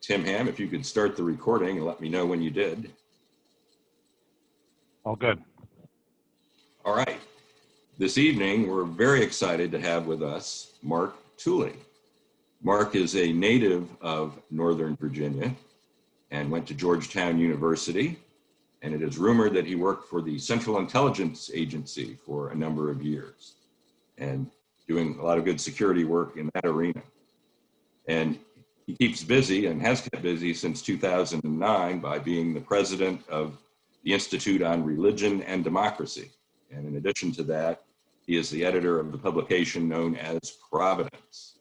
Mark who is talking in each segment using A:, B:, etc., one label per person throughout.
A: Tim Ham, if you could start the recording and let me know when you did.
B: All good.
A: All right. This evening, we're very excited to have with us Mark Tooley. Mark is a native of Northern Virginia and went to Georgetown University. And it is rumored that he worked for the Central Intelligence Agency for a number of years and doing a lot of good security work in that arena. And he keeps busy and has kept busy since 2009 by being the president of the Institute on Religion and Democracy. And in addition to that, he is the editor of the publication known as Providence.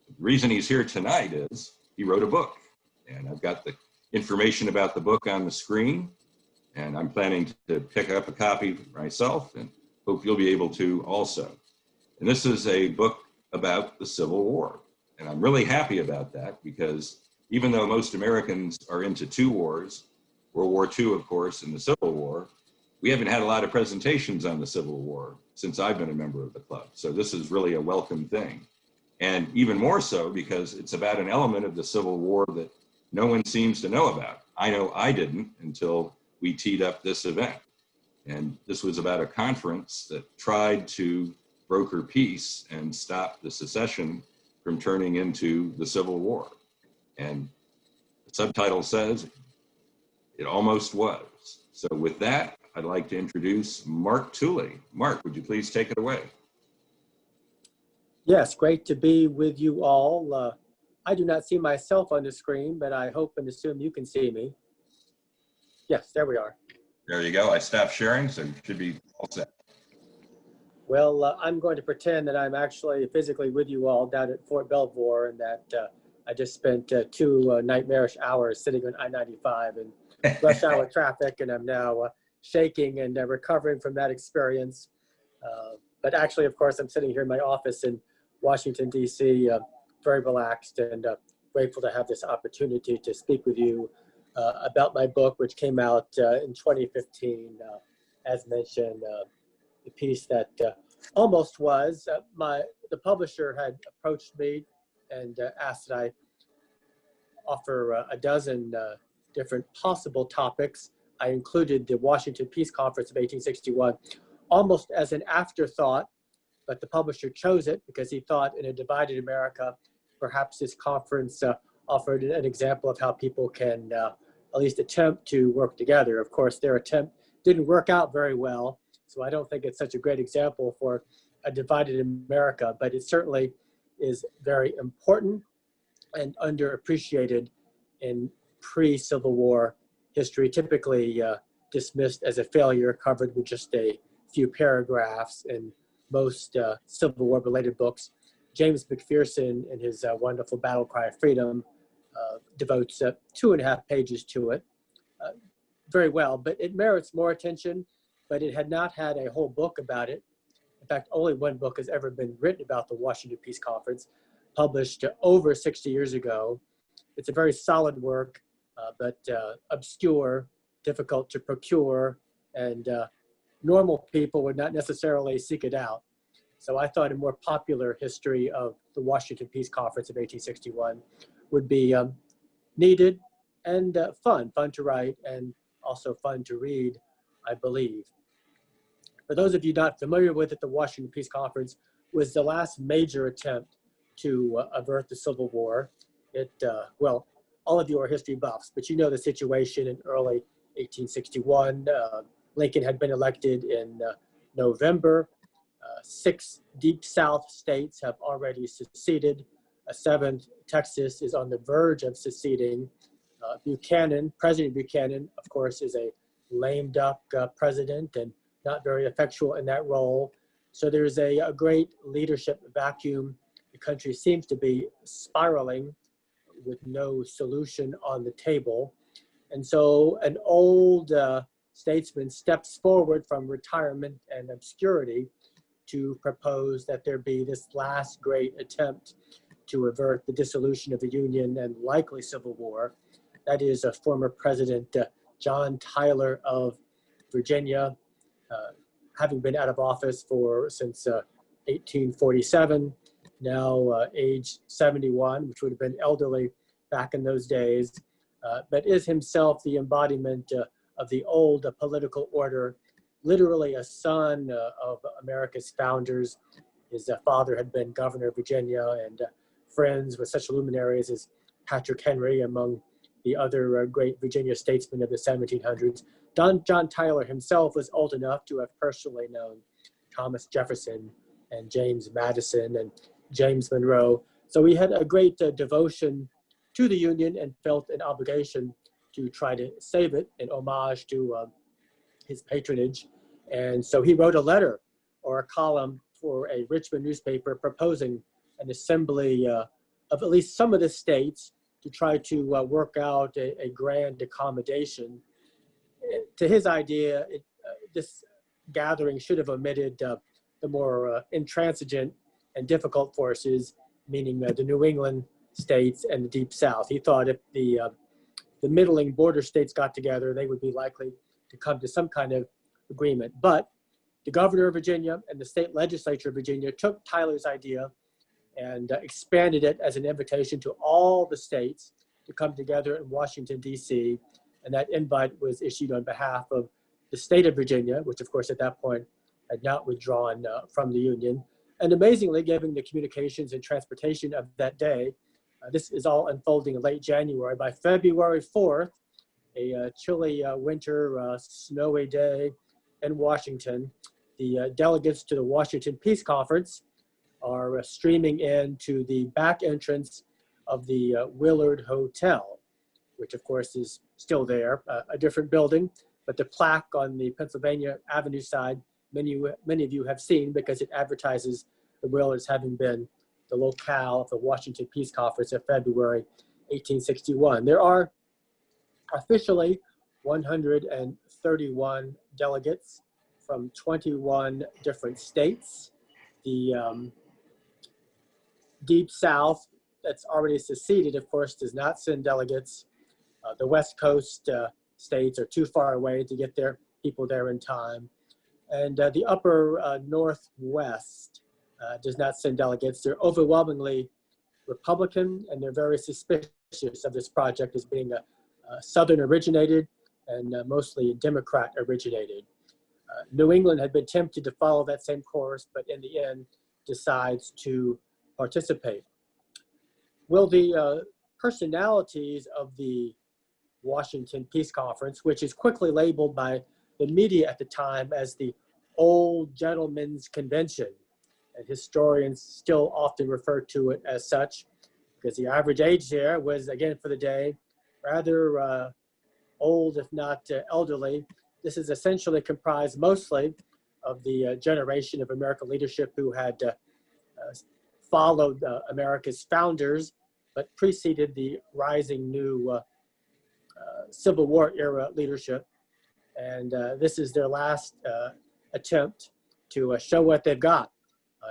A: The reason he's here tonight is he wrote a book, and I've got the information about the book on the screen, and I'm planning to pick up a copy myself and hope you'll be able to also. And this is a book about the Civil War. And I'm really happy about that because even though most Americans are into two wars, World War II, of course, and the Civil War, we haven't had a lot of presentations on the Civil War since I've been a member of the club. So this is really a welcome thing. And even more so because it's about an element of the Civil War that no one seems to know about. I know I didn't until we teed up this event. And this was about a conference that tried to broker peace and stop the secession from turning into the Civil War. And the subtitle says, it almost was. So with that, I'd like to introduce Mark Tooley. Mark, would you please take it away?
C: Yes, great to be with you all. I do not see myself on the screen, but I hope and assume you can see me. Yes, there we are.
A: There you go. I stopped sharing, so you should be all set.
C: Well, I'm going to pretend that I'm actually physically with you all down at Fort Belvoir and that I just spent 2 nightmarish hours sitting on I-95 in rush hour traffic, and I'm now shaking and recovering from that experience. But actually, of course, I'm sitting here in my office in Washington, D.C., very relaxed and grateful to have this opportunity to speak with you about my book, which came out in 2015, as mentioned. The piece that almost was. The publisher had approached me and asked that I offer a dozen different possible topics. I included the Washington Peace Conference of 1861 almost as an afterthought, but the publisher chose it because he thought in a divided America, perhaps this conference offered an example of how people can at least attempt to work together. Of course, their attempt didn't work out very well. So I don't think it's such a great example for a divided America, but it certainly is very important and underappreciated in pre-Civil War history, typically dismissed as a failure, covered with just a few paragraphs in most Civil War related books. James McPherson, in his wonderful Battle Cry of Freedom, devotes 2.5 pages to it. Very well, but it merits more attention. But it had not had a whole book about it. In fact, only one book has ever been written about the Washington Peace Conference, published over 60 years ago. It's a very solid work, but obscure, difficult to procure, and normal people would not necessarily seek it out. So I thought a more popular history of the Washington Peace Conference of 1861 would be needed and fun to write and also fun to read, I believe. For those of you not familiar with it, the Washington Peace Conference was the last major attempt to avert the Civil War. Well, all of you are history buffs, but you know the situation in early 1861. Lincoln had been elected in November. 6 Deep South states have already seceded. A 7th, Texas, is on the verge of seceding. President Buchanan, of course, is a lame duck president and not very effectual in that role. So there's a great leadership vacuum. The country seems to be spiraling with no solution on the table. And so an old statesman steps forward from retirement and obscurity to propose that there be this last great attempt to avert the dissolution of the Union and likely Civil War. That is former President John Tyler of Virginia, having been out of office since 1847, now age 71, which would have been elderly back in those days, but is himself the embodiment of the old political order, literally a son of America's founders. His father had been governor of Virginia, and friends with such luminaries as Patrick Henry, among the other great Virginia statesmen of the 1700s. John Tyler himself was old enough to have personally known Thomas Jefferson and James Madison and James Monroe. So he had a great devotion to the Union and felt an obligation to try to save it in homage to his patronage. And so he wrote a letter or a column for a Richmond newspaper proposing an assembly of at least some of the states to try to work out a grand accommodation. To his idea, this gathering should have omitted the more intransigent and difficult forces, meaning the New England states and the Deep South. He thought if the middling border states got together, they would be likely to come to some kind of agreement. But the governor of Virginia and the state legislature of Virginia took Tyler's idea and expanded it as an invitation to all the states to come together in Washington, D.C. And that invite was issued on behalf of the state of Virginia, which of course at that point had not withdrawn from the Union. And amazingly, given the communications and transportation of that day, this is all unfolding in late January. By February 4th, a chilly winter, snowy day in Washington, the delegates to the Washington Peace Conference are streaming into the back entrance of the Willard Hotel, which of course is still there, a different building, but the plaque on the Pennsylvania Avenue side, many of you have seen because it advertises the Willards having been the locale of the Washington Peace Conference of February 1861. There are officially 131 delegates from 21 different states. The Deep South, that's already seceded, of course, does not send delegates. The West Coast states are too far away to get their people there in time. And the upper Northwest does not send delegates. They're overwhelmingly Republican, and they're very suspicious of this project as being a Southern originated and mostly Democrat originated. New England had been tempted to follow that same course, but in the end decides to participate. Well, the personalities of the Washington Peace Conference, which is quickly labeled by the media at the time as the Old Gentlemen's Convention, and historians still often refer to it as such, because the average age there was, again for the day, rather old, if not elderly. This is essentially comprised mostly of the generation of American leadership who had followed America's founders, but preceded the rising new Civil War era leadership. And this is their last attempt to show what they've got.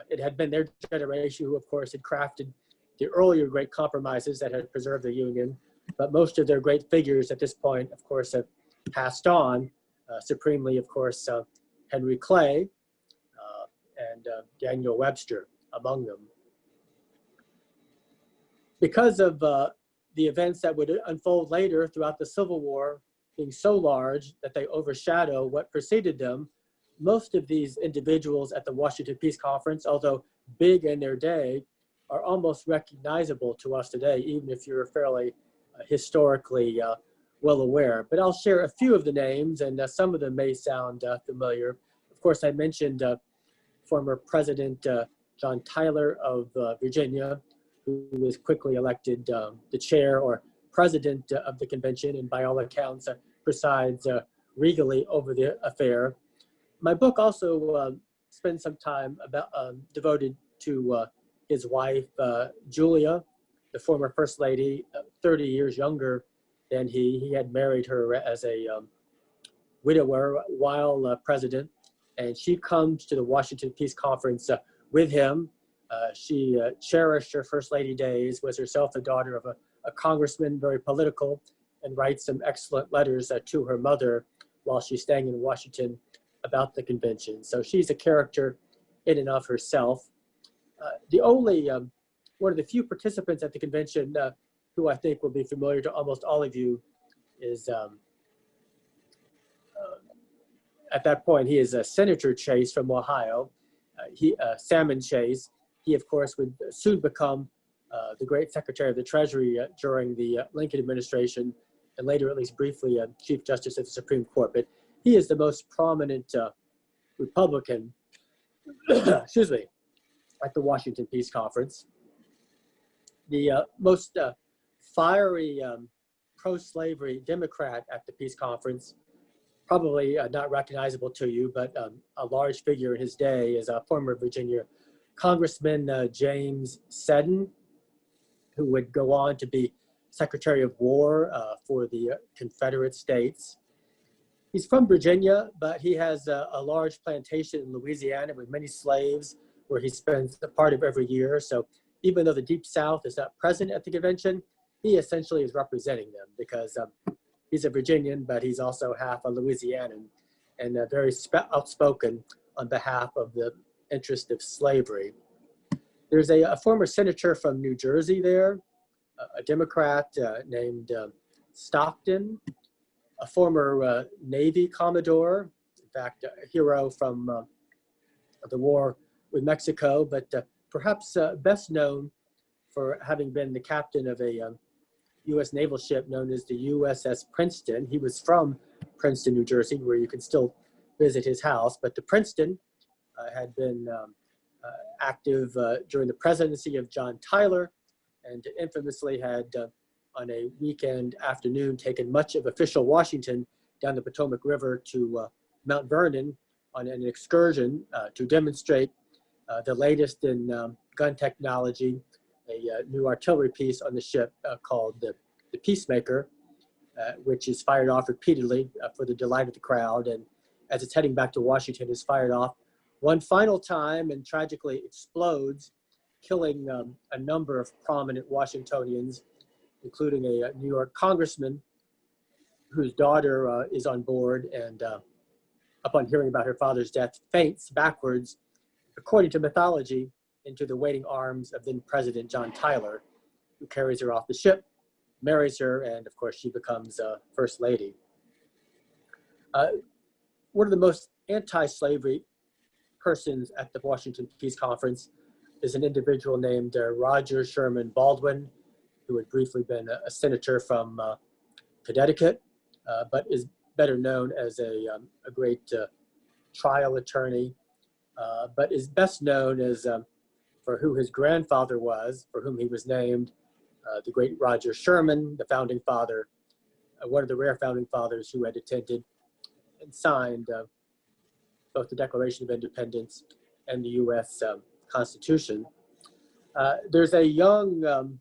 C: It had been their generation who, of course, had crafted the earlier great compromises that had preserved the Union, but most of their great figures at this point, of course, have passed on, supremely, of course, Henry Clay and Daniel Webster among them. Because of the events that would unfold later throughout the Civil War being so large that they overshadow what preceded them, most of these individuals at the Washington Peace Conference, although big in their day, are almost recognizable to us today, even if you're fairly historically well aware. But I'll share a few of the names, and some of them may sound familiar. Of course, I mentioned former President John Tyler of Virginia, who was quickly elected the chair or president of the convention, and by all accounts presides regally over the affair. My book also spends some time devoted to his wife, Julia, the former First Lady, 30 years younger than he. He had married her as a widower while president, and she comes to the Washington Peace Conference with him. She cherished her First Lady days, was herself the daughter of a congressman, very political, and writes some excellent letters to her mother while she's staying in Washington about the convention. So she's a character in and of herself. The only, one of the few participants at the convention who I think will be familiar to almost all of you, is at that point, he is Senator Chase from Ohio. Salmon Chase. He, of course, would soon become the great Secretary of the Treasury during the Lincoln administration, and later, at least briefly, Chief Justice of the Supreme Court. But he is the most prominent Republican, excuse me, at the Washington Peace Conference. The most fiery pro-slavery Democrat at the Peace Conference, probably not recognizable to you, but a large figure in his day, is a former Virginia Congressman James Seddon, who would go on to be Secretary of War for the Confederate States. He's from Virginia, but he has a large plantation in Louisiana with many slaves, where he spends a part of every year. So even though the Deep South is not present at the convention, he essentially is representing them, because he's a Virginian, but he's also half a Louisianan, and very outspoken on behalf of the interest of slavery. There's a former senator from New Jersey there, a Democrat named Stockton, a former Navy Commodore, in fact, a hero from the war with Mexico, but perhaps best known for having been the captain of a U.S. naval ship known as the USS Princeton. He was from Princeton, New Jersey, where you can still visit his house. But the Princeton had been active during the presidency of John Tyler, and infamously had, on a weekend afternoon, taken much of official Washington down the Potomac River to Mount Vernon on an excursion to demonstrate the latest in gun technology, a new artillery piece on the ship called the Peacemaker, which is fired off repeatedly for the delight of the crowd. And as it's heading back to Washington, is fired off one final time and tragically explodes, killing a number of prominent Washingtonians, including a New York congressman whose daughter is on board, and upon hearing about her father's death, faints backwards, according to mythology, into the waiting arms of then President John Tyler, who carries her off the ship, marries her, and of course she becomes First Lady. One of the most anti-slavery persons at the Washington Peace Conference is an individual named Roger Sherman Baldwin, who had briefly been a senator from Connecticut, but is better known as a great trial attorney, but is best known as for who his grandfather was, for whom he was named, the great Roger Sherman, the founding father, one of the rare founding fathers who had attended and signed both the Declaration of Independence and the U.S. Constitution. There's a young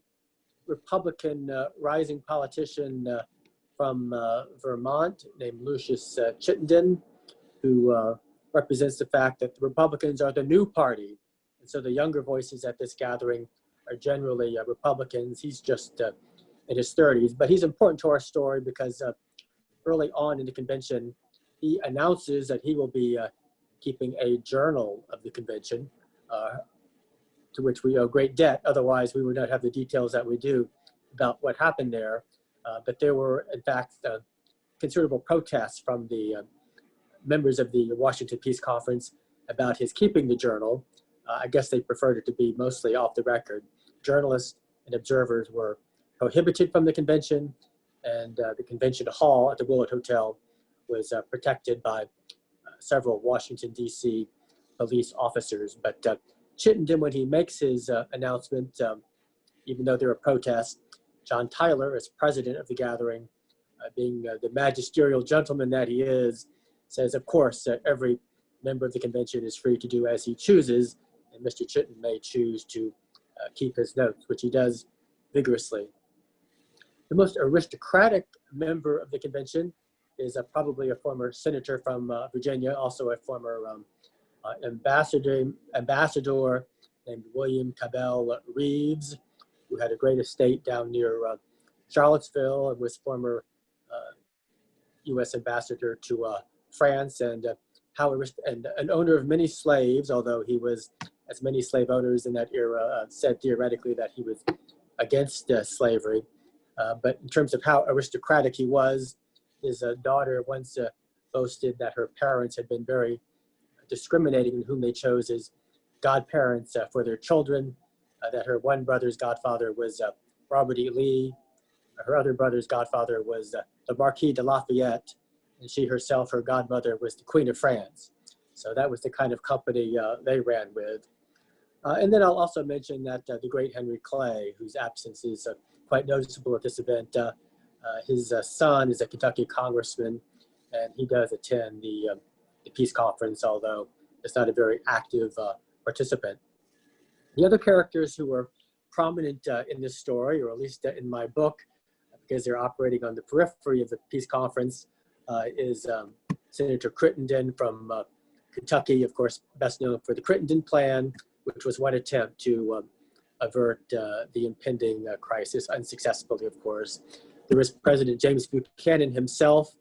C: Republican rising politician from Vermont named Lucius Chittenden, who represents the fact that the Republicans are the new party. And so the younger voices at this gathering are generally Republicans. He's just in his 30s, but he's important to our story because early on in the convention, he announces that he will be keeping a journal of the convention, to which we owe great debt. Otherwise, we would not have the details that we do about what happened there. But there were, in fact, considerable protests from the members of the Washington Peace Conference about his keeping the journal. I guess they preferred it to be mostly off the record. Journalists and observers were prohibited from the convention, and the convention hall at the Willard Hotel was protected by several Washington, D.C. police officers. But Chittenden, when he makes his announcement, even though there were protests, John Tyler, as president of the gathering, being the magisterial gentleman that he is, says, of course, every member of the convention is free to do as he chooses, and Mr. Chittenden may choose to keep his notes, which he does vigorously. The most aristocratic member of the convention is probably a former senator from Virginia, also a former ambassador named William Cabell Reeves, who had a great estate down near Charlottesville and was former U.S. ambassador to France, and an owner of many slaves, although he was, as many slave owners in that era said theoretically that he was against slavery. But in terms of how aristocratic he was, his daughter once boasted that her parents had been very discriminating in whom they chose as godparents for their children, that her one brother's godfather was Robert E. Lee, her other brother's godfather was the Marquis de Lafayette, and she herself, her godmother, was the Queen of France. So that was the kind of company they ran with. And then I'll also mention that the great Henry Clay, whose absence is quite noticeable at this event, his son is a Kentucky congressman, and he does attend the peace conference, although it's not a very active participant. The other characters who were prominent in this story, or at least in my book, because they're operating on the periphery of the peace conference, is Senator Crittenden from Kentucky, of course, best known for the Crittenden Plan, which was one attempt to avert the impending crisis, unsuccessfully, of course. There was President James Buchanan himself,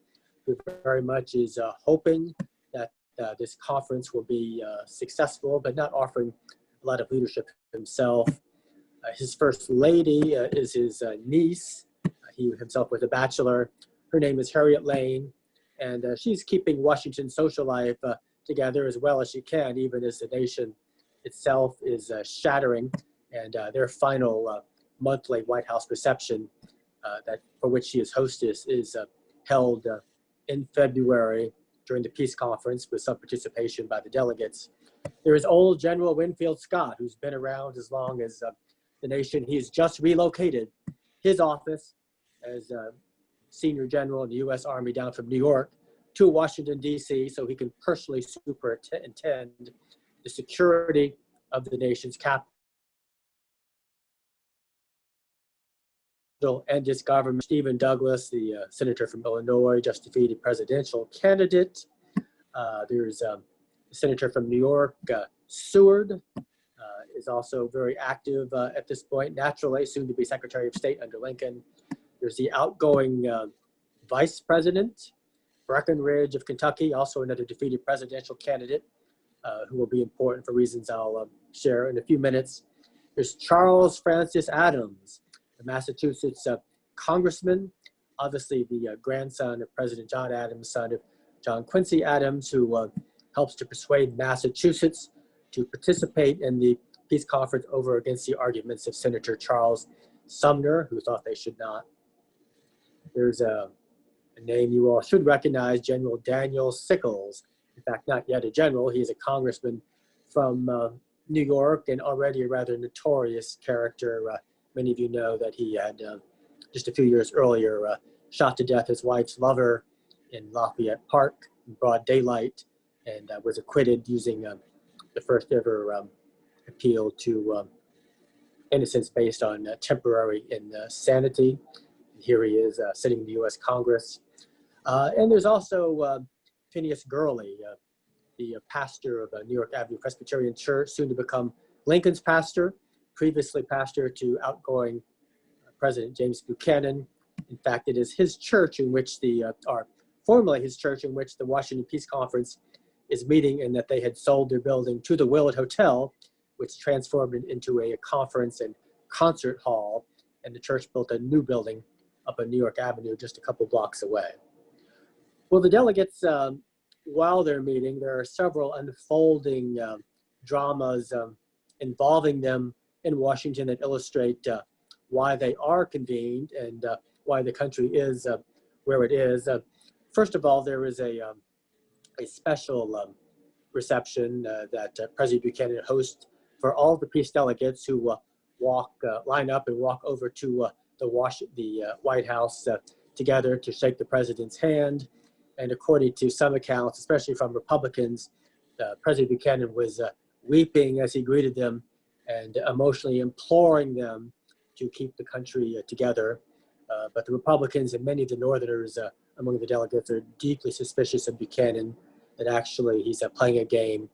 C: who very much is hoping that this conference will be successful, but not offering a lot of leadership himself. His first lady is his niece. He himself was a bachelor. Her name is Harriet Lane, and she's keeping Washington's social life together as well as she can, even as the nation itself is shattering. And their final monthly White House reception, for which she is hostess, is held in February during the peace conference with some participation by the delegates. There is old General Winfield Scott, who's been around as long as the nation. He has just relocated his office as senior general in the U.S. Army down from New York to Washington, D.C., so he can personally superintend the security of the nation's capital and its government. Stephen Douglas, the senator from Illinois, just defeated presidential candidate. There's the senator from New York, Seward, is also very active at this point, naturally, soon to be Secretary of State under Lincoln. There's the outgoing vice president, Breckinridge of Kentucky, also another defeated presidential candidate, who will be important for reasons I'll share in a few minutes. There's Charles Francis Adams, the Massachusetts congressman, obviously the grandson of President John Adams, son of John Quincy Adams, who helps to persuade Massachusetts to participate in the peace conference over against the arguments of Senator Charles Sumner, who thought they should not. There's a name you all should recognize, General Daniel Sickles. In fact, not yet a general. He's a congressman from New York and already a rather notorious character. Many of you know that he had, just a few years earlier, shot to death his wife's lover in Lafayette Park in broad daylight, and was acquitted using the first ever appeal to innocence based on temporary insanity. Here he is sitting in the U.S. Congress. And there's also Phineas Gurley, the pastor of New York Avenue Presbyterian Church, soon to become Lincoln's pastor, previously pastor to outgoing President James Buchanan. In fact, it is his church in which or formerly his church in which the Washington Peace Conference is meeting, and that they had sold their building to the Willard Hotel, which transformed it into a conference and concert hall, and the church built a new building up on New York Avenue just a couple blocks away. Well, the delegates, while they're meeting, there are several unfolding dramas involving them in Washington that illustrate why they are convened and why the country is where it is. First of all, there is a special reception that President Buchanan hosts for all the peace delegates who line up and walk over to the White House together to shake the president's hand. And according to some accounts, especially from Republicans, President Buchanan was weeping as he greeted them and emotionally imploring them to keep the country together. But the Republicans and many of the Northerners among the delegates are deeply suspicious of Buchanan, that actually he's playing a game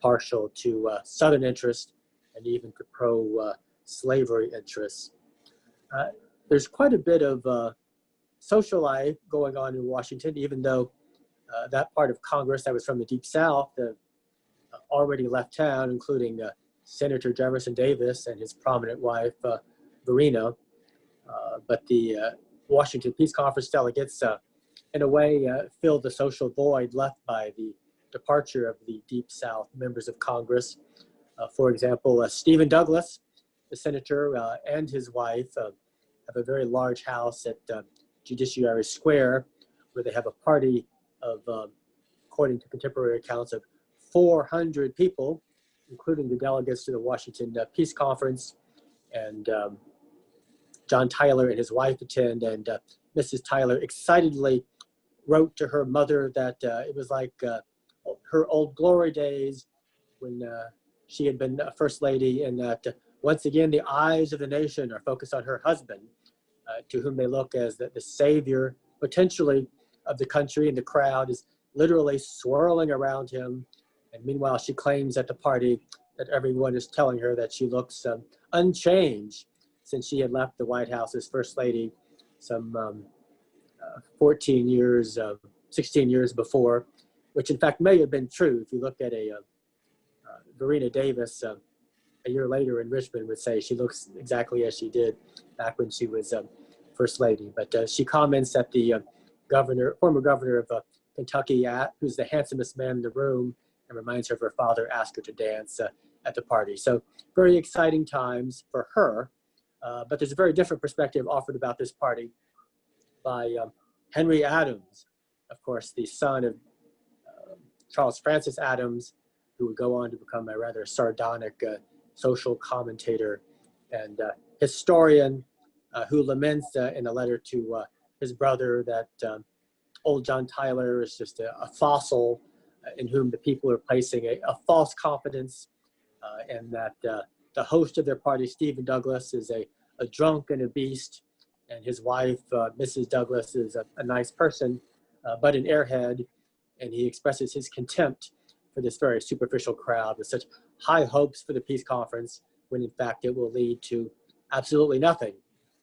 C: partial to Southern interests and even to pro-slavery interests. There's quite a bit of social life going on in Washington, even though that part of Congress that was from the Deep South already left town, including Senator Jefferson Davis and his prominent wife, Verena. But the Washington Peace Conference delegates, in a way, filled the social void left by the departure of the Deep South members of Congress. For example, Stephen Douglas, the senator, and his wife have a very large house at Judiciary Square, where they have a party of, according to contemporary accounts, of 400 people, including the delegates to the Washington Peace Conference. And John Tyler and his wife attend, and Mrs. Tyler excitedly wrote to her mother that it was like her old glory days when she had been First Lady, and that once again the eyes of the nation are focused on her husband, to whom they look as the savior, potentially, of the country, and the crowd is literally swirling around him. And meanwhile, she claims at the party that everyone is telling her that she looks unchanged since she had left the White House as First Lady some 14 years, 16 years before, which in fact may have been true. If you look at Verena Davis, a year later in Richmond, would say she looks exactly as she did back when she was First Lady. But she comments that the former governor of Kentucky, who's the handsomest man in the room, and reminds her of her father asked her to dance at the party. So very exciting times for her. But there's a very different perspective offered about this party by Henry Adams, of course, the son of Charles Francis Adams, who would go on to become a rather sardonic social commentator and historian, who laments in a letter to his brother that old John Tyler is just a fossil in whom the people are placing a false confidence, and that the host of their party, Stephen Douglas, is a drunk and a beast, and his wife, Mrs. Douglas, is a nice person, but an airhead, and he expresses his contempt for this very superficial crowd with such high hopes for the peace conference, when in fact it will lead to absolutely nothing.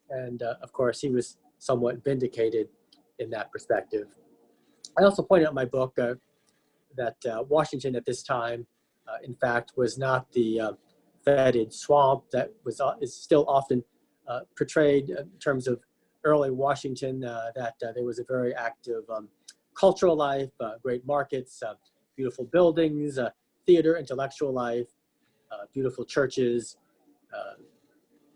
C: And of course, he was somewhat vindicated in that perspective. I also point out in my book that Washington at this time, in fact, was not the fetid swamp that is still often portrayed in terms of early Washington, that there was a very active cultural life, great markets, beautiful buildings, theater, intellectual life, beautiful churches.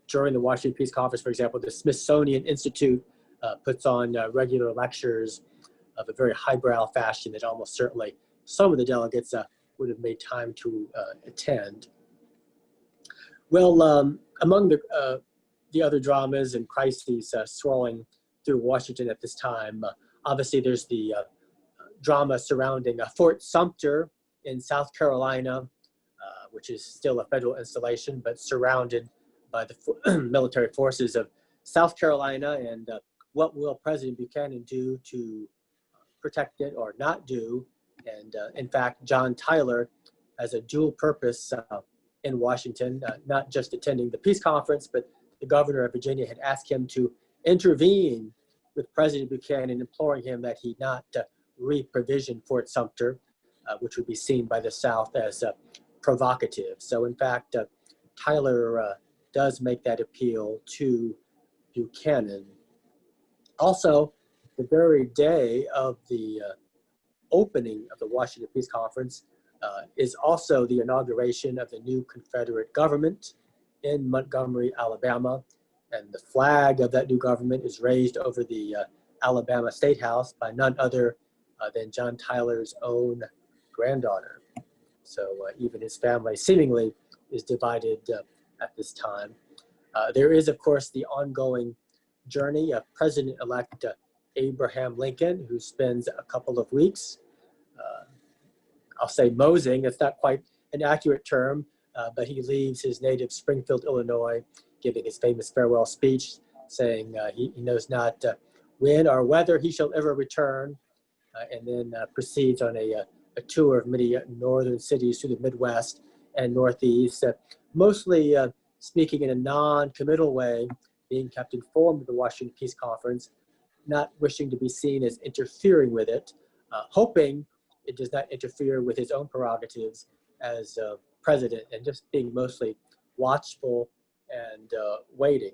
C: During the Washington Peace Conference, for example, the Smithsonian Institute puts on regular lectures of a very highbrow fashion that almost certainly some of the delegates would have made time to attend. Well, among the other dramas and crises swirling through Washington at this time, obviously there's the drama surrounding Fort Sumter in South Carolina, which is still a federal installation, but surrounded by the military forces of South Carolina, and what will President Buchanan do to protect it or not do? And in fact, John Tyler has a dual purpose in Washington, not just attending the peace conference, but the governor of Virginia had asked him to intervene with President Buchanan, imploring him that he not re-provision Fort Sumter, which would be seen by the South as provocative. So in fact, Tyler does make that appeal to Buchanan. Also, the very day of the opening of the Washington Peace Conference is also the inauguration of the new Confederate government in Montgomery, Alabama. And the flag of that new government is raised over the Alabama State House by none other than John Tyler's own granddaughter. So even his family seemingly is divided at this time. There is, of course, the ongoing journey of President-elect Abraham Lincoln, who spends a couple of weeks, I'll say moseying, it's not quite an accurate term, but he leaves his native Springfield, Illinois, giving his famous farewell speech, saying he knows not when or whether he shall ever return, and then proceeds on a tour of many northern cities through the Midwest and Northeast, mostly speaking in a non-committal way, being kept informed of the Washington Peace Conference, not wishing to be seen as interfering with it, hoping it does not interfere with his own prerogatives as president, and just being mostly watchful and waiting.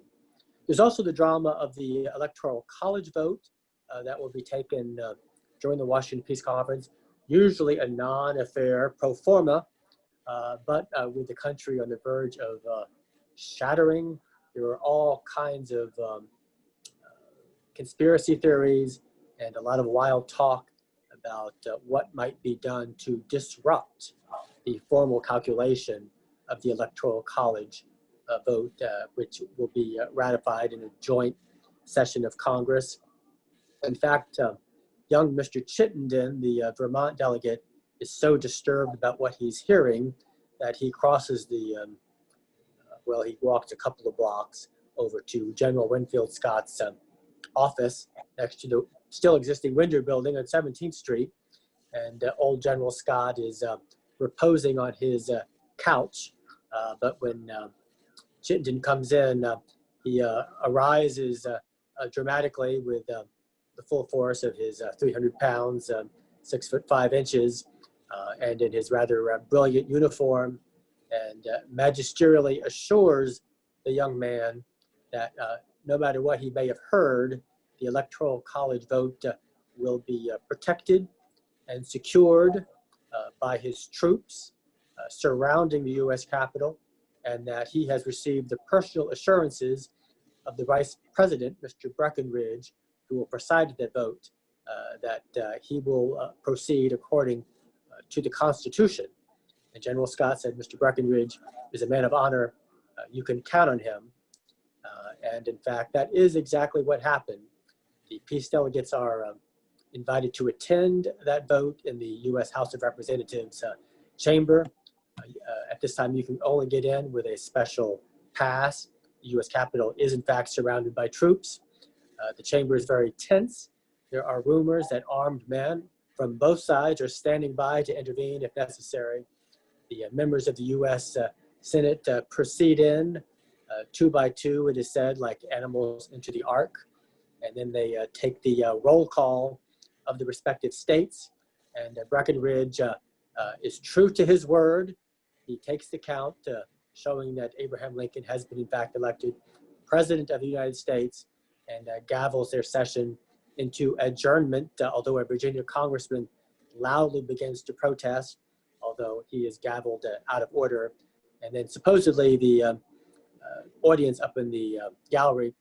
C: There's also the drama of the Electoral College vote that will be taken during the Washington Peace Conference, usually a non-affair pro forma, but with the country on the verge of shattering. There are all kinds of conspiracy theories and a lot of wild talk about what might be done to disrupt the formal calculation of the Electoral College vote, which will be ratified in a joint session of Congress. In fact, young Mr. Chittenden, the Vermont delegate, is so disturbed about what he's hearing that he crosses the, he walks a couple of blocks over to General Winfield Scott's office next to the still existing Winder building on 17th Street. And old General Scott is reposing on his couch. But when Chittenden comes in, he arises dramatically with the full force of his 300 pounds, 6'5", and in his rather brilliant uniform, and magisterially assures the young man that no matter what he may have heard, the Electoral College vote will be protected and secured by his troops surrounding the U.S. Capitol, and that he has received the personal assurances of the Vice President, Mr. Breckinridge, who will preside at that vote, that he will proceed according to the Constitution. And General Scott said, Mr. Breckinridge is a man of honor. You can count on him. And in fact, that is exactly what happened. The peace delegates are invited to attend that vote in the U.S. House of Representatives chamber. At this time, you can only get in with a special pass. The U.S. Capitol is in fact surrounded by troops. The chamber is very tense. There are rumors that armed men from both sides are standing by to intervene if necessary. The members of the U.S. Senate proceed in two by two, it is said, like animals into the ark. And then they take the roll call of the respective states. And Breckinridge is true to his word. He takes the count, showing that Abraham Lincoln has been in fact elected President of the United States, and gavels their session into adjournment, although a Virginia congressman loudly begins to protest, although he is gavelled out of order. And then supposedly the audience up in the gallery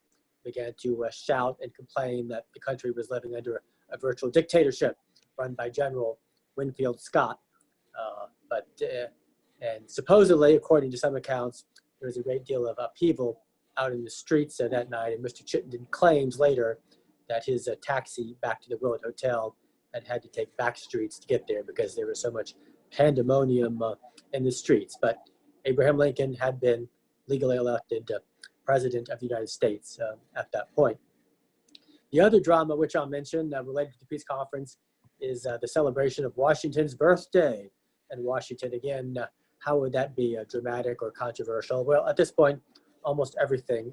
C: began to shout and complain that the country was living under a virtual dictatorship run by General Winfield Scott. And supposedly, according to some accounts, there was a great deal of upheaval out in the streets that night. And Mr. Chittenden claims later that his taxi back to the Willett Hotel had to take back streets to get there because there was so much pandemonium in the streets. But Abraham Lincoln had been legally elected President of the United States at that point. The other drama which I'll mention related to the peace conference is the celebration of Washington's birthday. And Washington, again, how would that be dramatic or controversial? Well, at this point, almost everything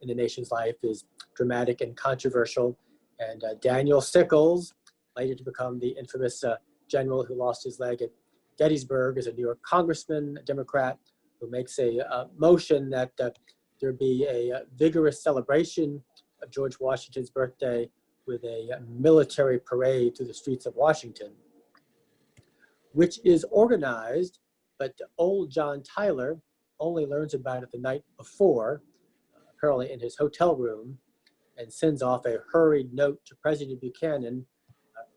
C: in the nation's life is dramatic and controversial. And Daniel Sickles, later to become the infamous general who lost his leg at Gettysburg, is a New York congressman, a Democrat, who makes a motion that there be a vigorous celebration of George Washington's birthday with a military parade through the streets of Washington, which is organized, but old John Tyler only learns about it the night before, apparently in his hotel room, and sends off a hurried note to President Buchanan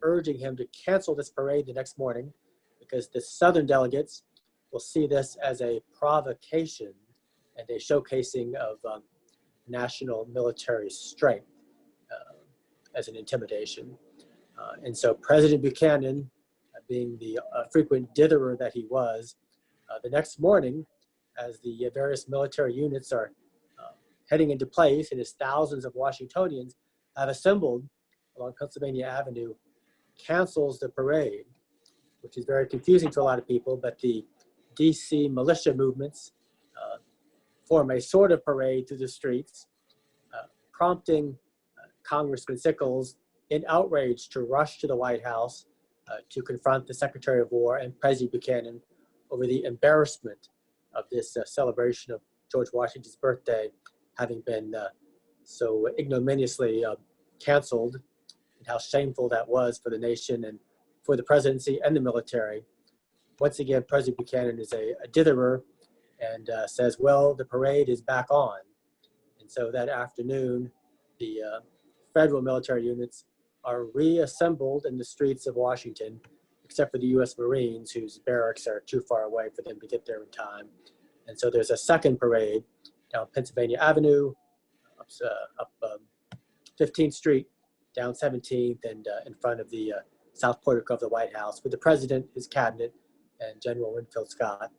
C: urging him to cancel this parade the next morning because the Southern delegates will see this as a provocation and a showcasing of national military strength as an intimidation. And so President Buchanan, being the frequent ditherer that he was, the next morning, as the various military units are heading into place and as thousands of Washingtonians have assembled along Pennsylvania Avenue, cancels the parade, which is very confusing to a lot of people, but the DC militia movements form a sort of parade through the streets, prompting Congressman Sickles in outrage to rush to the White House to confront the Secretary of War and President Buchanan over the embarrassment of this celebration of George Washington's birthday having been so ignominiously canceled, and how shameful that was for the nation and for the presidency and the military. Once again, President Buchanan is a ditherer and says, well, the parade is back on. And so that afternoon, the federal military units are reassembled in the streets of Washington, except for the U.S. Marines, whose barracks are too far away for them to get there in time. And so there's a second parade down Pennsylvania Avenue, up 15th Street, down 17th, and in front of the South Portico of the White House, with the president, his cabinet, and General Winfield Scott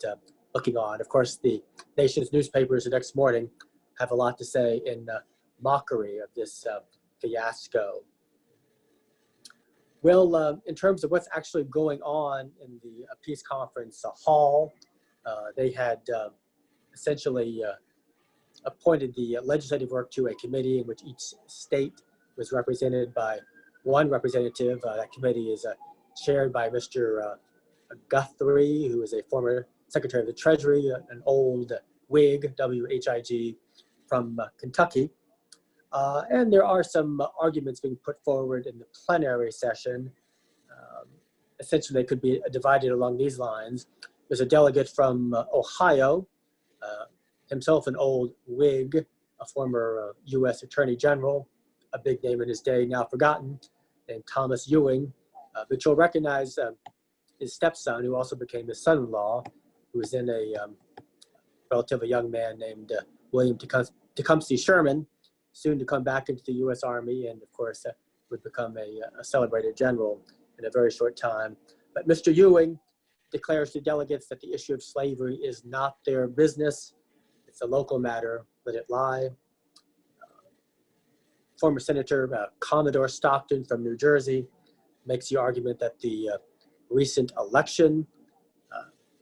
C: looking on. Of course, the nation's newspapers the next morning have a lot to say in mockery of this fiasco. Well, in terms of what's actually going on in the peace conference hall, they had essentially appointed the legislative work to a committee in which each state was represented by one representative. That committee is chaired by Mr. Guthrie, who is a former Secretary of the Treasury, an old Whig, W-H-I-G, from Kentucky. And there are some arguments being put forward in the plenary session. Essentially, they could be divided along these lines. There's a delegate from Ohio, himself an old Whig, a former U.S. Attorney General, a big name in his day, now forgotten, named Thomas Ewing, but you'll recognize his stepson, who also became his son-in-law, who was then a relatively young man named William Tecumseh Sherman, soon to come back into the U.S. Army, and of course would become a celebrated general in a very short time. But Mr. Ewing declares to delegates that the issue of slavery is not their business. It's a local matter, let it lie. Former Senator Commodore Stockton from New Jersey makes the argument that the recent election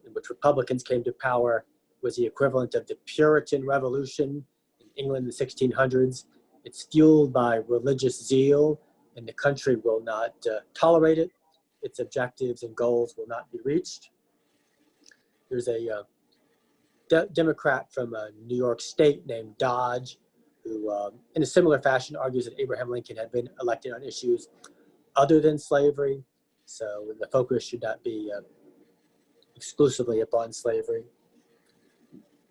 C: in which Republicans came to power was the equivalent of the Puritan Revolution in England in the 1600s. It's fueled by religious zeal, and the country will not tolerate it. Its objectives and goals will not be reached. There's a Democrat from New York State named Dodge, who in a similar fashion argues that Abraham Lincoln had been elected on issues other than slavery, so the focus should not be exclusively upon slavery.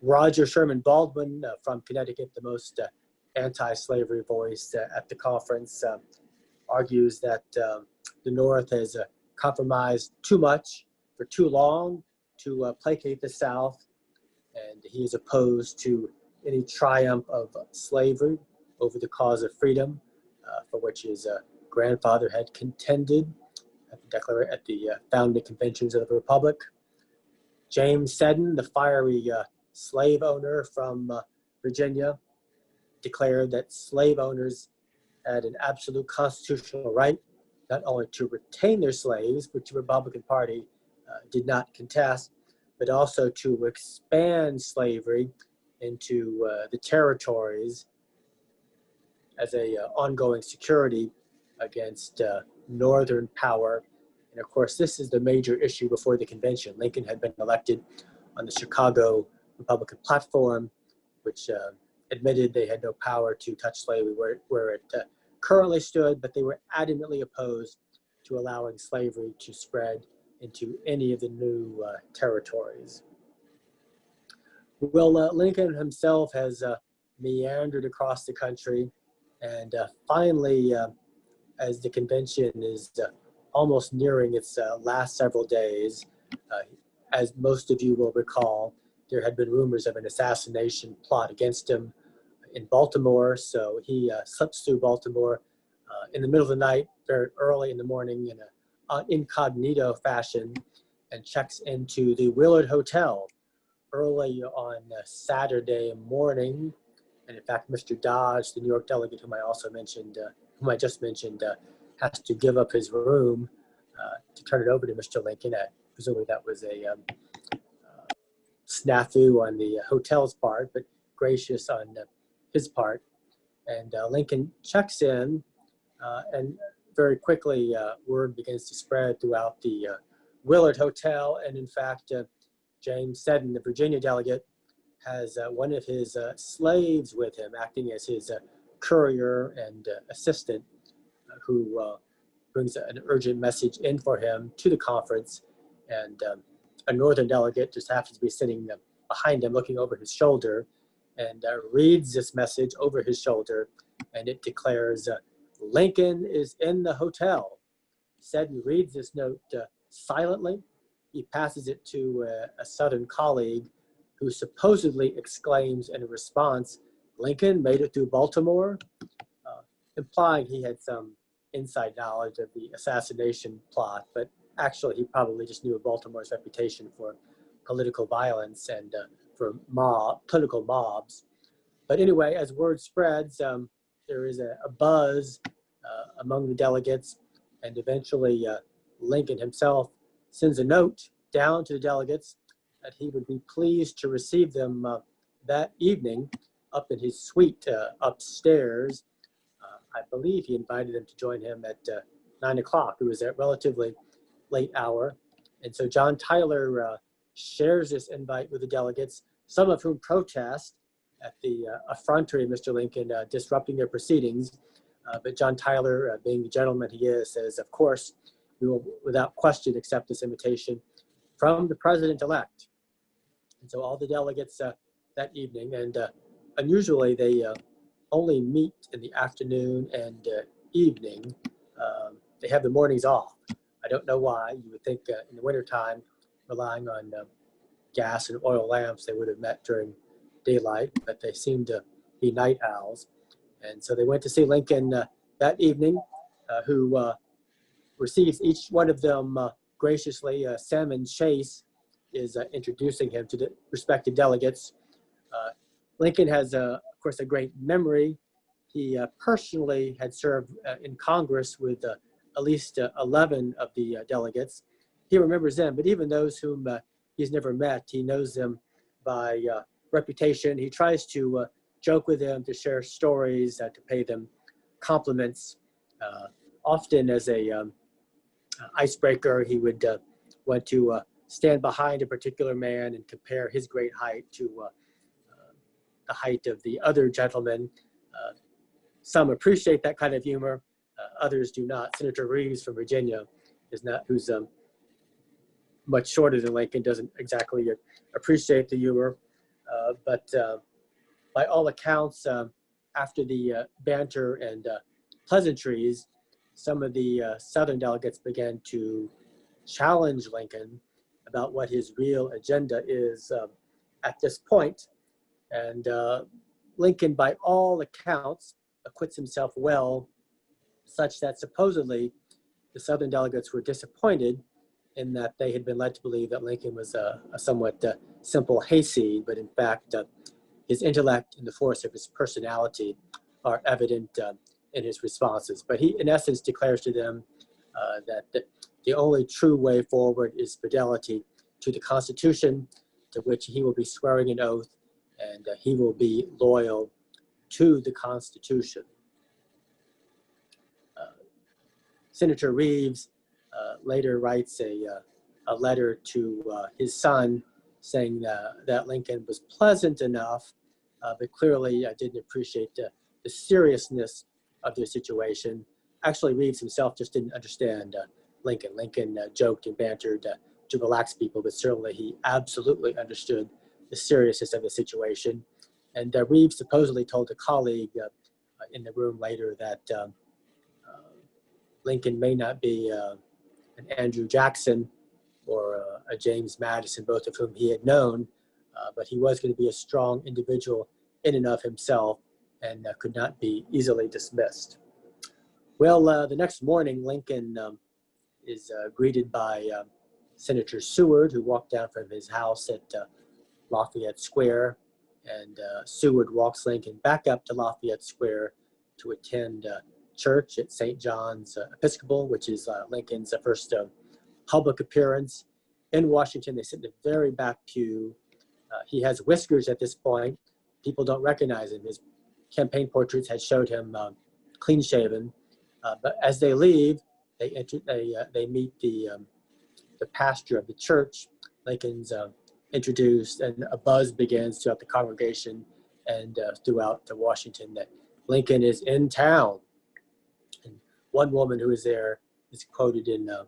C: Roger Sherman Baldwin from Connecticut, the most anti-slavery voice at the conference, argues that the North has compromised too much for too long to placate the South, and he is opposed to any triumph of slavery over the cause of freedom, for which his grandfather had contended at the founding conventions of the Republic. James Seddon, the fiery slave owner from Virginia, declared that slave owners had an absolute constitutional right not only to retain their slaves, which the Republican Party did not contest, but also to expand slavery into the territories as a ongoing security against Northern power. And of course, this is the major issue before the convention. Lincoln had been elected on the Chicago Republican platform, which admitted they had no power to touch slavery where it currently stood, but they were adamantly opposed to allowing slavery to spread into any of the new territories. Well, Lincoln himself has meandered across the country, and finally, as the convention is almost nearing its last several days, as most of you will recall, there had been rumors of an assassination plot against him in Baltimore, so he slips through Baltimore in the middle of the night, very early in the morning, in an incognito fashion, and checks into the Willard Hotel early on Saturday morning. And in fact, Mr. Dodge, the New York delegate, whom I just mentioned, has to give up his room to turn it over to Mr. Lincoln. Presumably that was a snafu on the hotel's part, but gracious on his part. And Lincoln checks in, and very quickly word begins to spread throughout the Willard Hotel. And in fact, James Seddon, the Virginia delegate, has one of his slaves with him, acting as his courier and assistant, who brings an urgent message in for him to the conference. And a Northern delegate just happens to be sitting behind him, looking over his shoulder, and reads this message over his shoulder. And it declares, Lincoln is in the hotel. Seddon reads this note silently. He passes it to a Southern colleague who supposedly exclaims in response, Lincoln made it through Baltimore, implying he had some inside knowledge of the assassination plot, but actually he probably just knew of Baltimore's reputation for political violence and for political mobs. But anyway, as word spreads, there is a buzz among the delegates, and eventually Lincoln himself sends a note down to the delegates that he would be pleased to receive them that evening up in his suite upstairs. I believe he invited them to join him at 9 o'clock. It was a relatively late hour. And so John Tyler shares this invite with the delegates, some of whom protest at the effrontery of Mr. Lincoln disrupting their proceedings. But John Tyler, being the gentleman he is, says, of course, we will without question accept this invitation from the president-elect. And so all the delegates that evening, and unusually they only meet in the afternoon and evening. They have the mornings off. I don't know why. You would think in the wintertime, relying on gas and oil lamps, they would have met during daylight, but they seem to be night owls. And so they went to see Lincoln that evening, who receives each one of them graciously. Salmon Chase is introducing him to the respective delegates. Lincoln has, of course, a great memory. He personally had served in Congress with at least 11 of the delegates. He remembers them, but even those whom he's never met, he knows them by reputation. He tries to joke with them, to share stories, to pay them compliments. Often as a icebreaker, he would want to stand behind a particular man and compare his great height to the height of the other gentleman. Some appreciate that kind of humor, others do not. Senator Reeves from Virginia is not, who's much shorter than Lincoln, doesn't exactly appreciate the humor. But by all accounts, after the banter and pleasantries, some of the Southern delegates began to challenge Lincoln about what his real agenda is at this point. And Lincoln, by all accounts, acquits himself well, such that supposedly the Southern delegates were disappointed in that they had been led to believe that Lincoln was a somewhat simple hayseed, but in fact, his intellect and the force of his personality are evident in his responses. But he, in essence, declares to them that the only true way forward is fidelity to the Constitution, to which he will be swearing an oath, and he will be loyal to the Constitution. Senator Reeves later writes a letter to his son saying that Lincoln was pleasant enough, but clearly didn't appreciate the seriousness of their situation. Actually, Reeves himself just didn't understand Lincoln. Lincoln joked and bantered to relax people, but certainly he absolutely understood the seriousness of the situation. And Reeves supposedly told a colleague in the room later that Lincoln may not be an Andrew Jackson or a James Madison, both of whom he had known, but he was going to be a strong individual in and of himself and could not be easily dismissed. Well, the next morning, Lincoln is greeted by Senator Seward, who walked down from his house at Lafayette Square, and Seward walks Lincoln back up to Lafayette Square to attend church at St. John's Episcopal, which is Lincoln's first public appearance in Washington. They sit in the very back pew. He has whiskers at this point. People don't recognize him. His campaign portraits had showed him clean shaven. But as they leave, they meet the pastor of the church. Lincoln's introduced, and a buzz begins throughout the congregation and throughout Washington that Lincoln is in town. And one woman who was there is quoted in the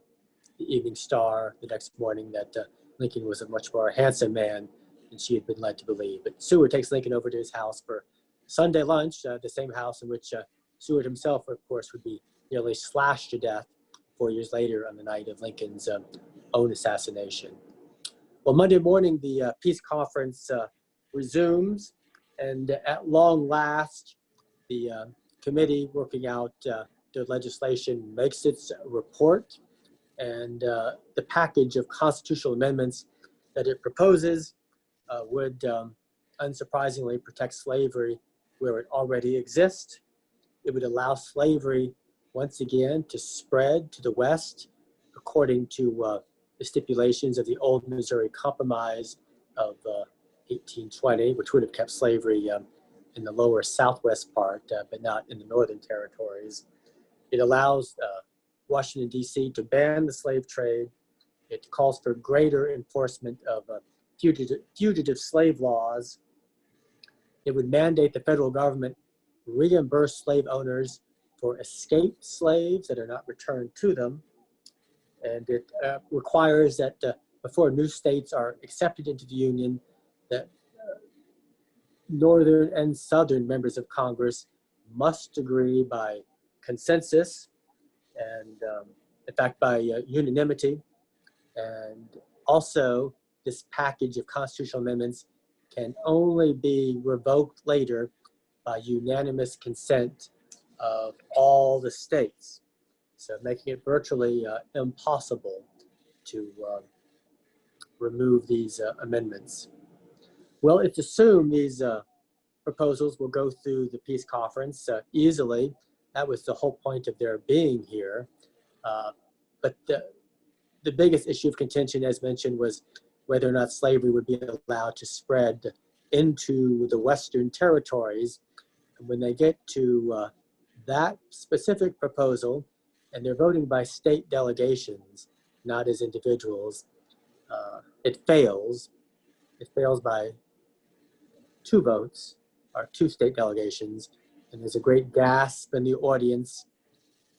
C: Evening Star the next morning that Lincoln was a much more handsome man than she had been led to believe. But Seward takes Lincoln over to his house for Sunday lunch, the same house in which Seward himself, of course, would be nearly slashed to death 4 years later on the night of Lincoln's own assassination. Well, Monday morning, the peace conference resumes, and at long last, the committee working out the legislation makes its report, and the package of constitutional amendments that it proposes would unsurprisingly protect slavery where it already exists. It would allow slavery once again to spread to the West according to the stipulations of the old Missouri Compromise of 1820, which would have kept slavery in the lower southwest part, but not in the northern territories. It allows Washington, D.C. to ban the slave trade. It calls for greater enforcement of fugitive slave laws. It would mandate the federal government reimburse slave owners for escaped slaves that are not returned to them. And it requires that before new states are accepted into the Union, that northern and southern members of Congress must agree by consensus and, in fact, by unanimity. And also, this package of constitutional amendments can only be revoked later by unanimous consent of all the states. So making it virtually impossible to remove these amendments. Well, it's assumed these proposals will go through the peace conference easily. That was the whole point of their being here. But the biggest issue of contention, as mentioned, was whether or not slavery would be allowed to spread into the Western territories. And when they get to that specific proposal, and they're voting by state delegations, not as individuals, it fails. It fails by 2 votes, or 2 state delegations, and there's a great gasp in the audience.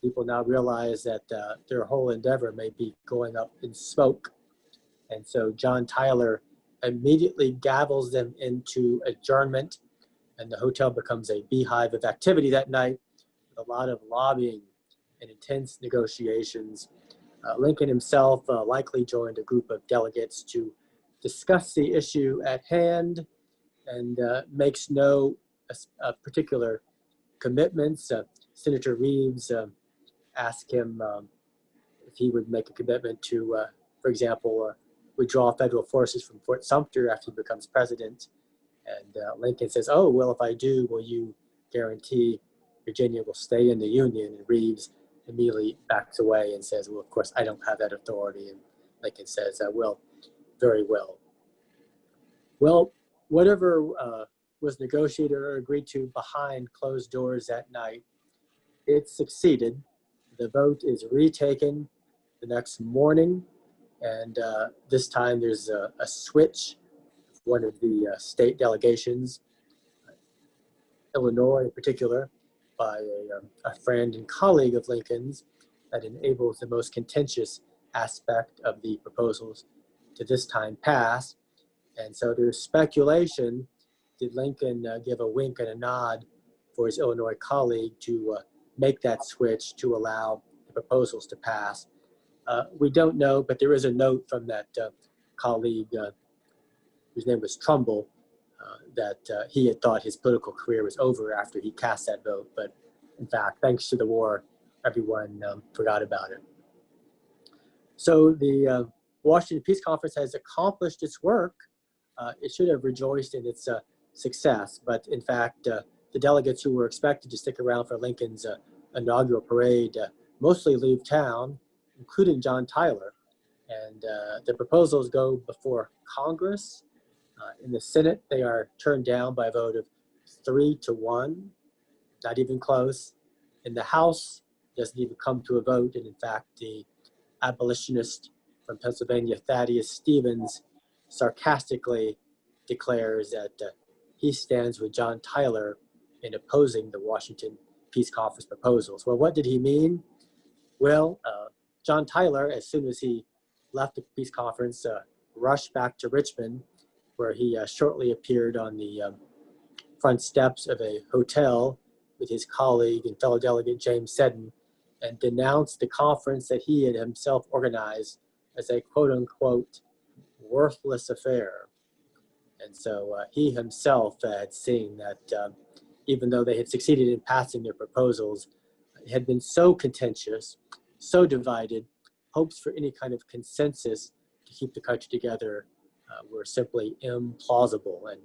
C: People now realize that their whole endeavor may be going up in smoke. And so John Tyler immediately gavels them into adjournment, and the hotel becomes a beehive of activity that night with a lot of lobbying and intense negotiations. Lincoln himself likely joined a group of delegates to discuss the issue at hand and makes no particular commitments. Senator Reeves asked him if he would make a commitment to, for example, withdraw federal forces from Fort Sumter after he becomes president. And Lincoln says, oh, well, if I do, will you guarantee Virginia will stay in the Union? And Reeves immediately backs away and says, well, of course, I don't have that authority. And Lincoln says, well, very well. Well, whatever was negotiated or agreed to behind closed doors that night, it succeeded. The vote is retaken the next morning, and this time there's a switch. One of the state delegations, Illinois in particular, by a friend and colleague of Lincoln's, that enables the most contentious aspect of the proposals to this time pass. And so there's speculation, did Lincoln give a wink and a nod for his Illinois colleague to make that switch to allow the proposals to pass? We don't know, but there is a note from that colleague, whose name was Trumbull, that he had thought his political career was over after he cast that vote. But in fact, thanks to the war, everyone forgot about it. So the Washington Peace Conference has accomplished its work. It should have rejoiced in its success, but in fact, the delegates who were expected to stick around for Lincoln's inaugural parade mostly leave town, including John Tyler. And the proposals go before Congress. In the Senate, they are turned down by a vote of 3-1, not even close. In the House, it doesn't even come to a vote. And in fact, the abolitionist from Pennsylvania, Thaddeus Stevens, sarcastically declares that he stands with John Tyler in opposing the Washington Peace Conference proposals. Well, what did he mean? Well, John Tyler, as soon as he left the peace conference, rushed back to Richmond, where he shortly appeared on the front steps of a hotel with his colleague and fellow delegate James Seddon, and denounced the conference that he had himself organized as a quote-unquote worthless affair. And so he himself had seen that even though they had succeeded in passing their proposals, it had been so contentious, so divided, hopes for any kind of consensus to keep the country together were simply implausible. And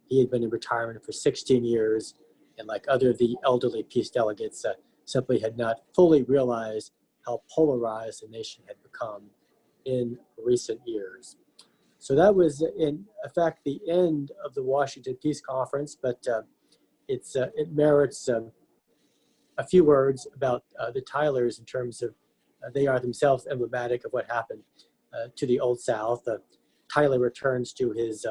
C: he had been in retirement for 16 years, and like other of the elderly peace delegates, simply had not fully realized how polarized the nation had become in recent years. So that was, in effect, the end of the Washington Peace Conference, but it merits a few words about the Tylers in terms of they are themselves emblematic of what happened to the Old South. Tyler returns to his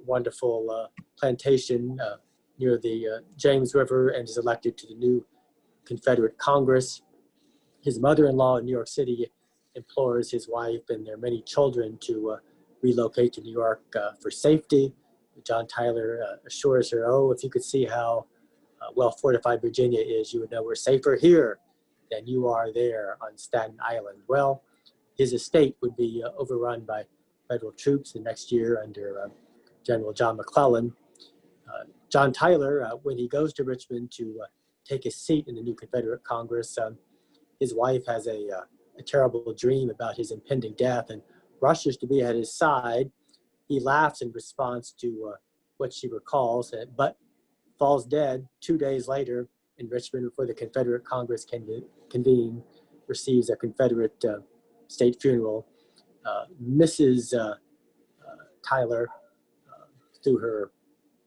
C: wonderful plantation near the James River and is elected to the new Confederate Congress. His mother-in-law in New York City implores his wife and their many children to relocate to New York for safety. John Tyler assures her, "Oh, if you could see how well fortified Virginia is, you would know we're safer here than you are there on Staten Island." Well, his estate would be overrun by federal troops the next year under General John McClellan. John Tyler, when he goes to Richmond to take his seat in the new Confederate Congress, his wife has a terrible dream about his impending death and rushes to be at his side. He laughs in response to what she recalls, but falls dead 2 days later in Richmond before the Confederate Congress can convene, receives a Confederate state funeral. Mrs. Tyler, through her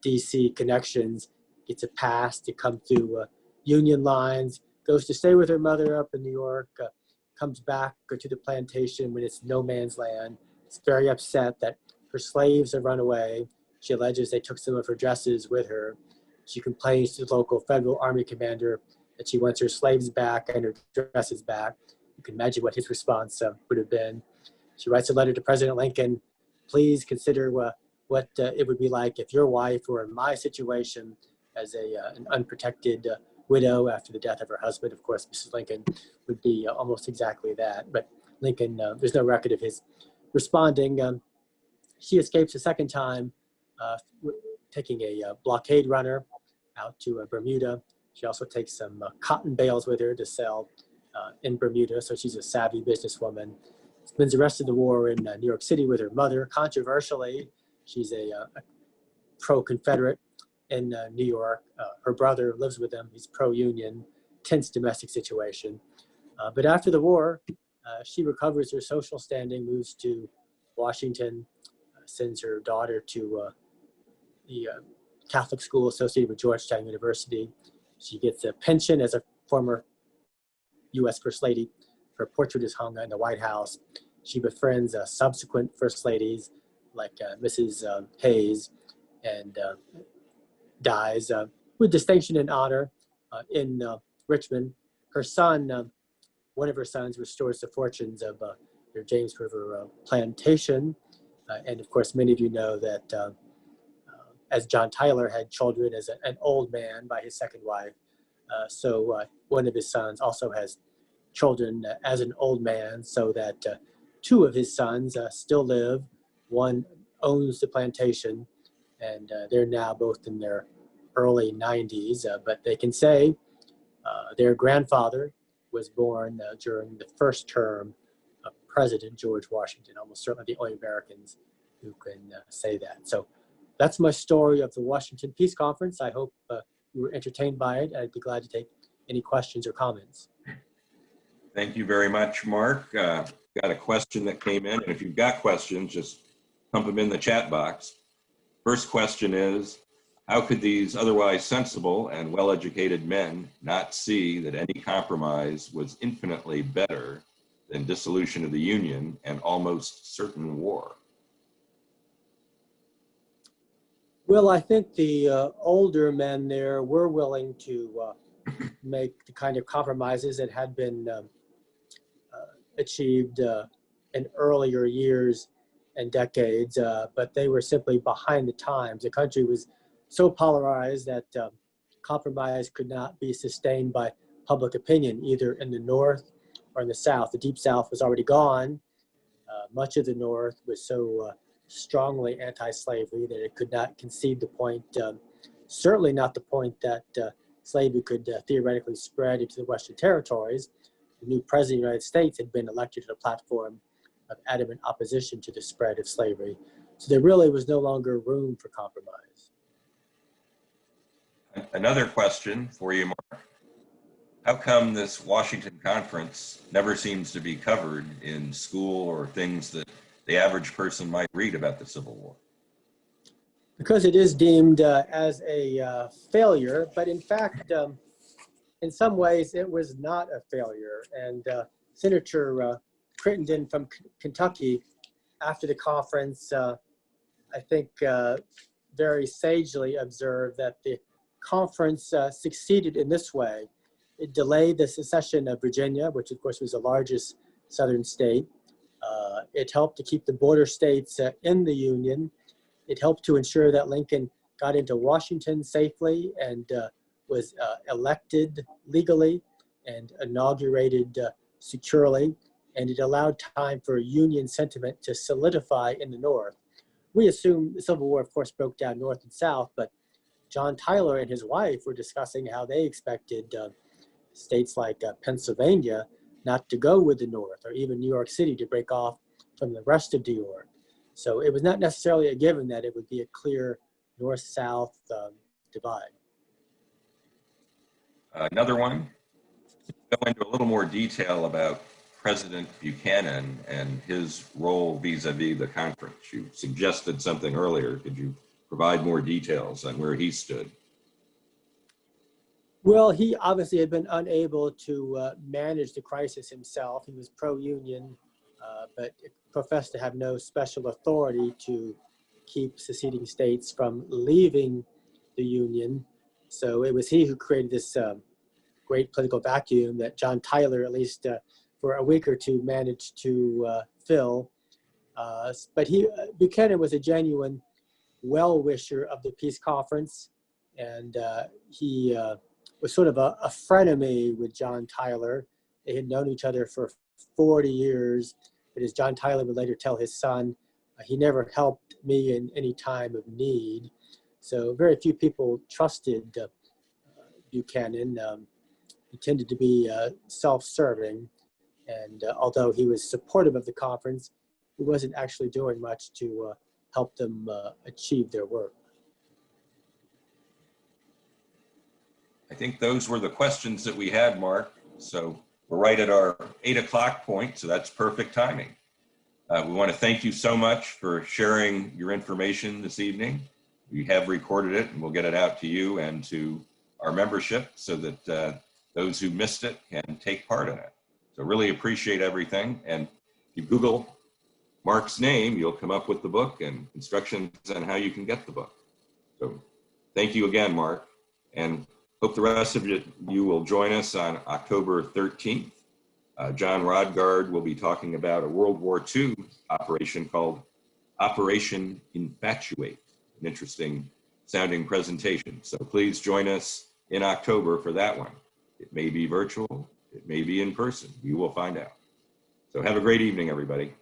C: DC connections, gets a pass to come through Union lines, goes to stay with her mother up in New York, comes back to the plantation when it's no man's land. Is very upset that her slaves have run away. She alleges they took some of her dresses with her. She complains to the local federal army commander that she wants her slaves back and her dresses back. You can imagine what his response would have been. She writes a letter to President Lincoln, "Please consider what it would be like if your wife were in my situation as an unprotected widow after the death of her husband." Of course, Mrs. Lincoln would be almost exactly that. But Lincoln, there's no record of his responding. She escapes a second time, taking a blockade runner out to Bermuda. She also takes some cotton bales with her to sell in Bermuda, so she's a savvy businesswoman. Spends the rest of the war in New York City with her mother. Controversially, she's a pro-Confederate in New York. Her brother lives with them. He's pro-Union, tense domestic situation. But after the war, she recovers her social standing, moves to Washington, sends her daughter to the Catholic school associated with Georgetown University. She gets a pension as a former U.S. First Lady. Her portrait is hung in the White House. She befriends subsequent First Ladies like Mrs. Hayes, and dies with distinction and honor in Richmond. Her son, one of her sons, restores the fortunes of their James River plantation. And of course, many of you know that as John Tyler had children as an old man by his second wife, so one of his sons also has children as an old man, so that two of his sons still live. One owns the plantation, and they're now both in their early 90s, but they can say their grandfather was born during the first term of President George Washington, almost certainly the only Americans who can say that. So that's my story of the Washington Peace Conference. I hope you were entertained by it. I'd be glad to take any questions or comments.
A: Thank you very much, Mark. Got a question that came in, and if you've got questions, just dump them in the chat box. First question is, how could these otherwise sensible and well-educated men not see that any compromise was infinitely better than dissolution of the Union and almost certain war?
C: Well, I think the older men there were willing to make the kind of compromises that had been achieved in earlier years and decades, but they were simply behind the times. The country was so polarized that compromise could not be sustained by public opinion, either in the North or in the South. The Deep South was already gone. Much of the North was so strongly anti-slavery that it could not concede the point, certainly not the point that slavery could theoretically spread into the Western territories. The new president of the United States had been elected to a platform of adamant opposition to the spread of slavery. So there really was no longer room for compromise.
A: Another question for you, Mark. How come this Washington conference never seems to be covered in school or things that the average person might read about the Civil War?
C: Because it is deemed as a failure, but in fact, in some ways, it was not a failure. And Senator Crittenden from Kentucky, after the conference, I think very sagely observed that the conference succeeded in this way. It delayed the secession of Virginia, which of course was the largest southern state. It helped to keep the border states in the Union. It helped to ensure that Lincoln got into Washington safely and was elected legally and inaugurated securely. And it allowed time for Union sentiment to solidify in the North. We assume the Civil War, of course, broke down North and South, but John Tyler and his wife were discussing how they expected states like Pennsylvania not to go with the North, or even New York City to break off from the rest of New York. So it was not necessarily a given that it would be a clear North-South divide.
A: Another one, go into a little more detail about President Buchanan and his role vis-a-vis the conference. You suggested something earlier. Could you provide more details on where he stood?
C: Well, he obviously had been unable to manage the crisis himself. He was pro-union, but professed to have no special authority to keep seceding states from leaving the Union. So it was he who created this great political vacuum that John Tyler, at least for a week or two, managed to fill. But Buchanan was a genuine well-wisher of the peace conference, and he was sort of a frenemy with John Tyler. They had known each other for 40 years, but as John Tyler would later tell his son, he never helped me in any time of need. So very few people trusted Buchanan. He tended to be self-serving, and although he was supportive of the conference, he wasn't actually doing much to help them achieve their work.
A: I think those were the questions that we had, Mark. So we're right at our 8 o'clock point, so that's perfect timing. We want to thank you so much for sharing your information this evening. We have recorded it, and we'll get it out to you and to our membership so that those who missed it can take part in it. So really appreciate everything. And if you Google Mark's name, you'll come up with the book and instructions on how you can get the book. So thank you again, Mark. And hope the rest of you will join us on October 13th. John Rodgard will be talking about a World War II operation called Operation Infatuate, an interesting sounding presentation. So please join us in October for that one. It may be virtual, it may be in person. You will find out. So have a great evening, everybody.